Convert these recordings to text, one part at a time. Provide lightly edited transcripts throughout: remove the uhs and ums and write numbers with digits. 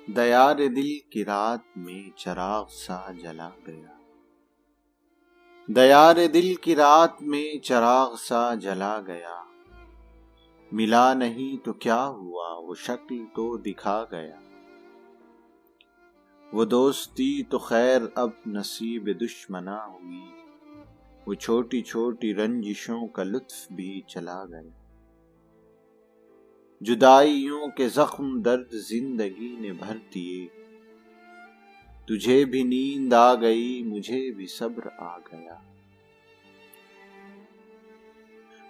دیار دل کی رات میں چراغ سا جلا گیا، دیار دل کی رات میں چراغ سا جلا گیا، ملا نہیں تو کیا ہوا وہ شکل تو دکھا گیا، وہ دوستی تو خیر اب نصیب دشمنا ہوئی، وہ چھوٹی چھوٹی رنجشوں کا لطف بھی چلا گیا، جدائیوں کے زخم درد زندگی نے بھر دیے، تجھے بھی نیند آ گئی مجھے بھی صبر آ گیا،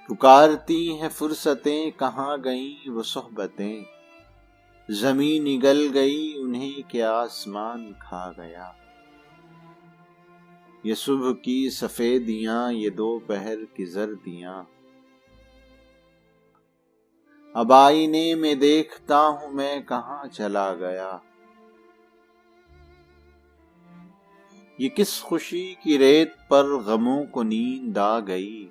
پکارتی ہیں فرصتیں کہاں گئیں وہ صحبتیں، زمین نگل گئی انہیں کہ آسمان کھا گیا، یہ صبح کی سفیدیاں یہ دوپہر کی زردیاں، اب آئینے میں دیکھتا ہوں میں کہاں چلا گیا، یہ کس خوشی کی ریت پر غموں کو نیند آ گئی،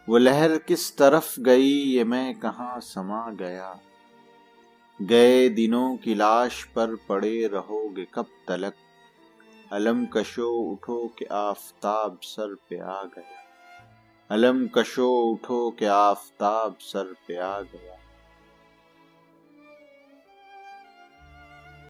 وہ لہر کس طرف گئی یہ میں کہاں سما گیا، گئے دنوں کی لاش پر پڑے رہو گے کب تلک، علم کشو اٹھو کہ آفتاب سر پہ آ گیا، علم کشو اٹھو کہ آفتاب سر پہ آ گیا۔